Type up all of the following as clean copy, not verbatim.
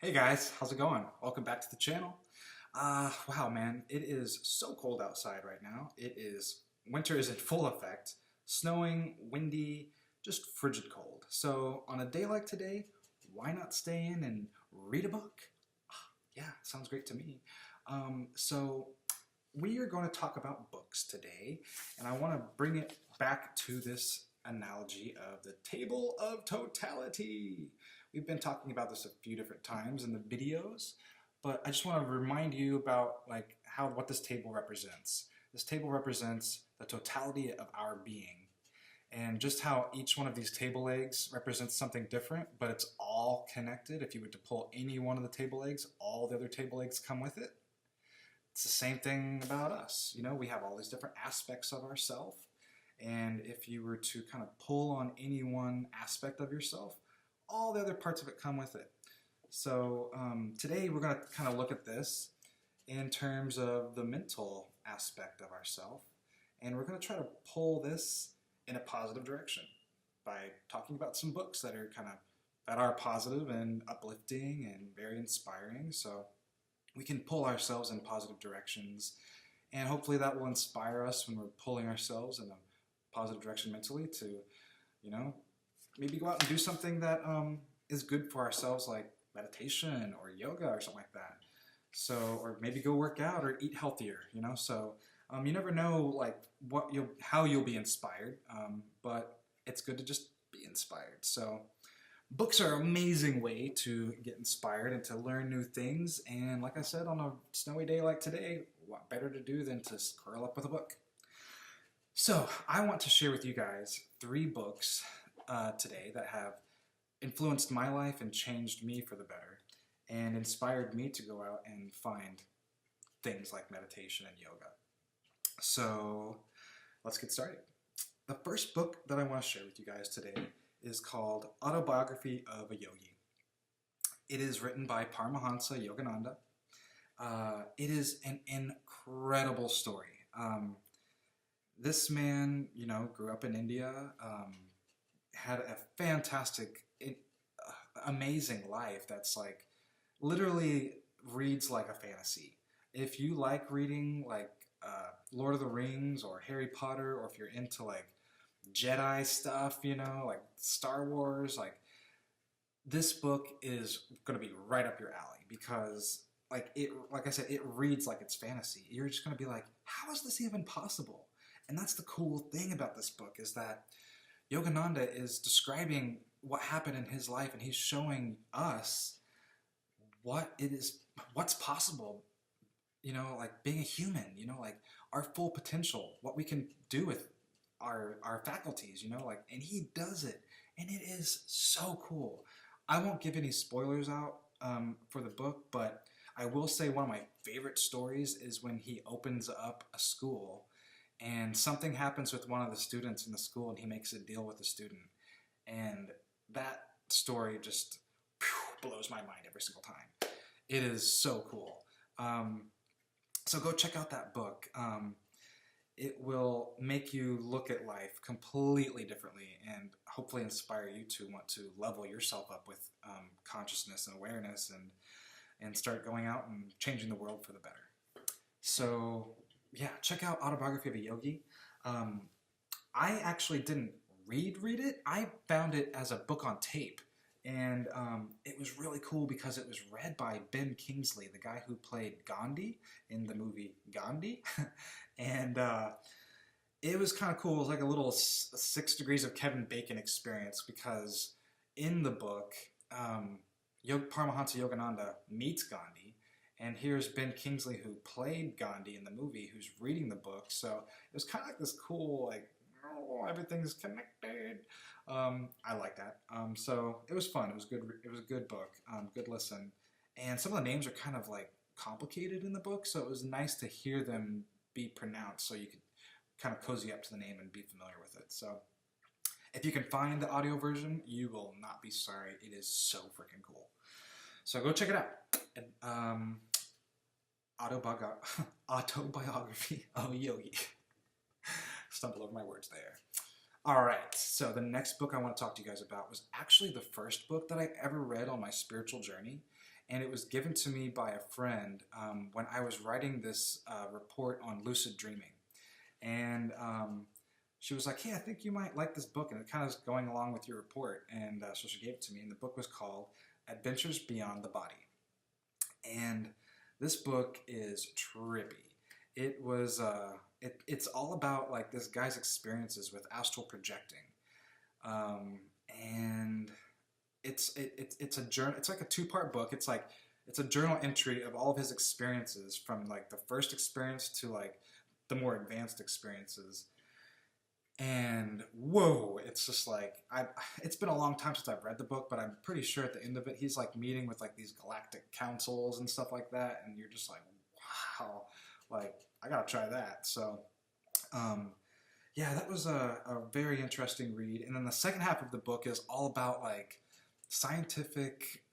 Hey guys, how's it going? Welcome back to the channel. Wow man, it is so cold outside right now. Winter is in full effect. Snowing, windy, just frigid cold. So on a day like today, why not stay in and read a book? Yeah, sounds great to me. So we are going to talk about books today, and I want to bring it back to this analogy of the table of totality. We've been talking about this a few different times in the videos, but I just want to remind you about what this table represents. This table represents the totality of our being, and just how each one of these table legs represents something different, but it's all connected. If you were to pull any one of the table legs, all the other table legs come with it. It's the same thing about us. You know, we have all these different aspects of ourself, and if you were to kind of pull on any one aspect of yourself, all the other parts of it come with it. So today we're going to kind of look at this in terms of the mental aspect of ourself, and we're going to try to pull this in a positive direction by talking about some books that are positive and uplifting and very inspiring. So we can pull ourselves in positive directions, and hopefully that will inspire us when we're pulling ourselves in a positive direction mentally to, you know, maybe go out and do something that is good for ourselves, like meditation or yoga or something like that. So, or maybe go work out or eat healthier, you know. So you never know how you'll be inspired, but it's good to just be inspired. So books are an amazing way to get inspired and to learn new things. And like I said, on a snowy day like today, what better to do than to curl up with a book? So I want to share with you guys 3 books today that have influenced my life and changed me for the better and inspired me to go out and find things like meditation and yoga. So let's get started. The first book that I want to share with you guys today is called Autobiography of a Yogi. It is written by Paramahansa Yogananda. It is an incredible story. This man, you know, grew up in India, had a fantastic, amazing life that's like literally reads like a fantasy. If you like reading like Lord of the Rings or Harry Potter, or if you're into like Jedi stuff, you know, like Star Wars, like this book is going to be right up your alley because like I said, it reads like it's fantasy. You're just going to be like, how is this even possible? And that's the cool thing about this book, is that Yogananda is describing what happened in his life, and he's showing us what's possible, you know, like being a human, you know, like our full potential, what we can do with our faculties, you know, like, and he does it, and it is so cool. I won't give any spoilers out for the book, but I will say one of my favorite stories is when he opens up a school and something happens with one of the students in the school, and he makes a deal with the student, and that story just blows my mind every single time. It is so cool. So go check out that book. It will make you look at life completely differently and hopefully inspire you to want to level yourself up with consciousness and awareness, and start going out and changing the world for the better. So yeah, check out Autobiography of a Yogi. I actually didn't read it. I found it as a book on tape, and it was really cool because it was read by Ben Kingsley, the guy who played Gandhi in the movie Gandhi. And it was kind of cool. It was like a little 6 Degrees of Kevin Bacon experience, because in the book, Paramahansa Yogananda meets Gandhi, and here's Ben Kingsley, who played Gandhi in the movie, who's reading the book. So it was kind of like this cool, like, oh, everything's connected. I like that. So it was fun. It was good. It was a good book. Good listen. And some of the names are kind of like complicated in the book, so it was nice to hear them be pronounced, so you could kind of cozy up to the name and be familiar with it. So if you can find the audio version, you will not be sorry. It is so freaking cool. So go check it out. And, Autobiography of a Yogi. Stumble over my words there. Alright, so the next book I want to talk to you guys about was actually the first book that I ever read on my spiritual journey. and it was given to me by a friend when I was writing this report on lucid dreaming. And she was like, hey, I think you might like this book, and it kind of is going along with your report. And so she gave it to me, and the book was called Adventures Beyond the Body. And this book is trippy. It was, it's all about like this guy's experiences with astral projecting. And it's a journal. It's like a two-part book. It's a journal entry of all of his experiences from like the first experience to like the more advanced experiences. And whoa, it's just like, it's been a long time since I've read the book, but I'm pretty sure at the end of it, he's like meeting with like these galactic councils and stuff like that. And you're just like, wow, like I gotta try that. So, yeah, that was a very interesting read. And then the second half of the book is all about like scientific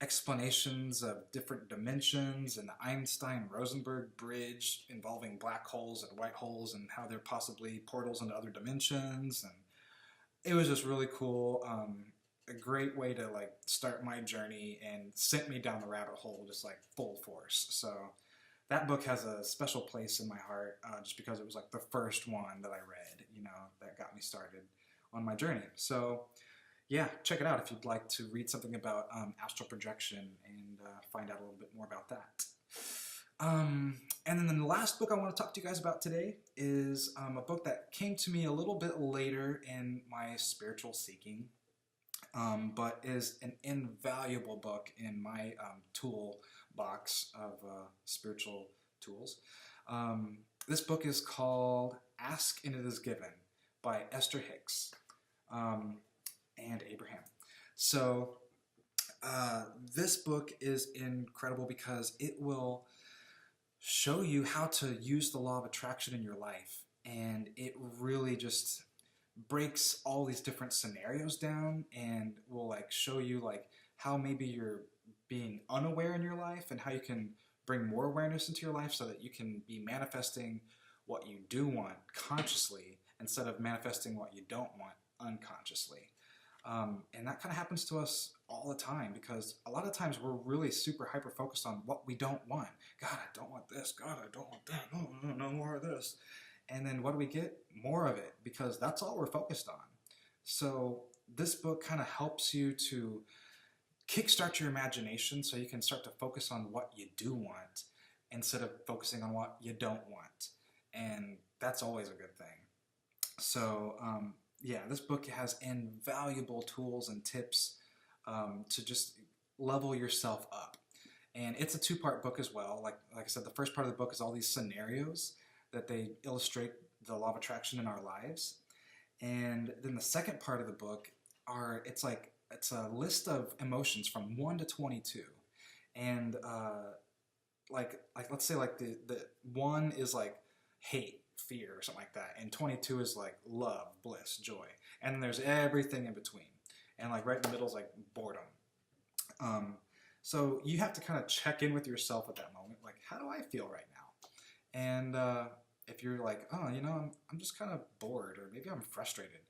explanations of different dimensions and the Einstein-Rosenberg bridge involving black holes and white holes and how they're possibly portals into other dimensions. And it was just really cool. A great way to like start my journey and sent me down the rabbit hole just like full force. So that book has a special place in my heart just because it was like the first one that I read, you know, that got me started on my journey. So yeah, check it out if you'd like to read something about astral projection and find out a little bit more about that. And then the last book I want to talk to you guys about today is a book that came to me a little bit later in my spiritual seeking, but is an invaluable book in my toolbox of spiritual tools. This book is called Ask and It Is Given by Esther Hicks. And Abraham. So this book is incredible because it will show you how to use the law of attraction in your life, and it really just breaks all these different scenarios down and will like show you like how maybe you're being unaware in your life and how you can bring more awareness into your life so that you can be manifesting what you do want consciously instead of manifesting what you don't want unconsciously. And that kind of happens to us all the time because a lot of times we're really super hyper focused on what we don't want. God, I don't want this. God, I don't want that. No more of this. And then what do we get? More of it because that's all we're focused on. So this book kind of helps you to kickstart your imagination so you can start to focus on what you do want instead of focusing on what you don't want. And that's always a good thing. So, yeah, this book has invaluable tools and tips to just level yourself up. And it's a two-part book as well. Like I said, the first part of the book is all these scenarios that they illustrate the law of attraction in our lives. And then the second part of the book it's a list of emotions from 1 to 22. And like let's say like the 1 is like hate, fear, or something like that, and 22 is like love, bliss, joy, and then there's everything in between, and like right in the middle is like boredom. So you have to kind of check in with yourself at that moment, like how do I feel right now? And if you're like, oh, you know, I'm just kind of bored, or maybe I'm frustrated,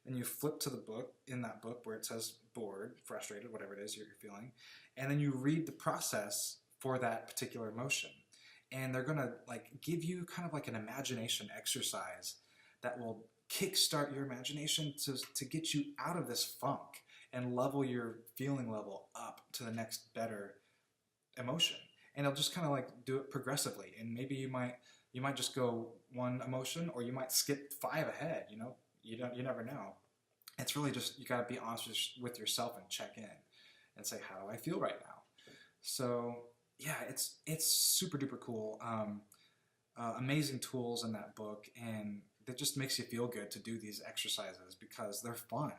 then you flip to the book, in that book where it says bored, frustrated, whatever it is you're feeling, and then you read the process for that particular emotion. And they're going to like give you kind of like an imagination exercise that will kickstart your imagination to get you out of this funk and level your feeling level up to the next better emotion. And it'll just kind of like do it progressively. And maybe you might just go one emotion, or you might skip 5 ahead. You know, you never know. It's really just, you got to be honest with yourself and check in and say, how do I feel right now? So yeah, it's super duper cool. Amazing tools in that book, and it just makes you feel good to do these exercises because they're fun.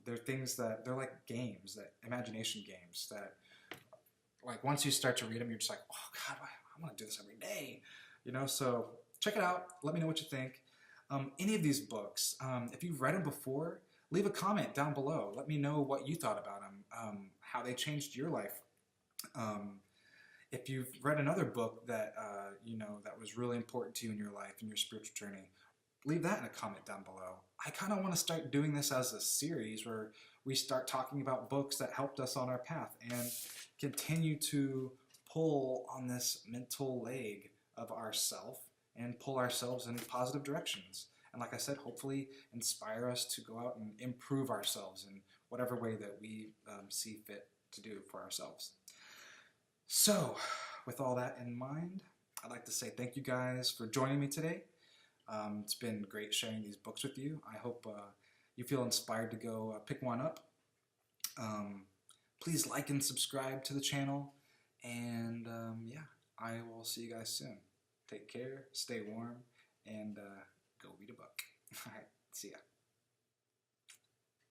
They're things that they're like games, that imagination games that like once you start to read them, you're just like, oh God, I want to do this every day, you know. So check it out. Let me know what you think. Any of these books, if you've read them before, leave a comment down below. Let me know what you thought about them, how they changed your life. If you've read another book that you know that was really important to you in your life, in your spiritual journey, leave that in a comment down below. I kind of want to start doing this as a series where we start talking about books that helped us on our path and continue to pull on this mental leg of ourself and pull ourselves in positive directions. And like I said, hopefully inspire us to go out and improve ourselves in whatever way that we see fit to do for ourselves. So, with all that in mind, I'd like to say thank you guys for joining me today. It's been great sharing these books with you. I hope you feel inspired to go pick one up. Please like and subscribe to the channel. And yeah, I will see you guys soon. Take care, stay warm, and go read a book. All right, see ya.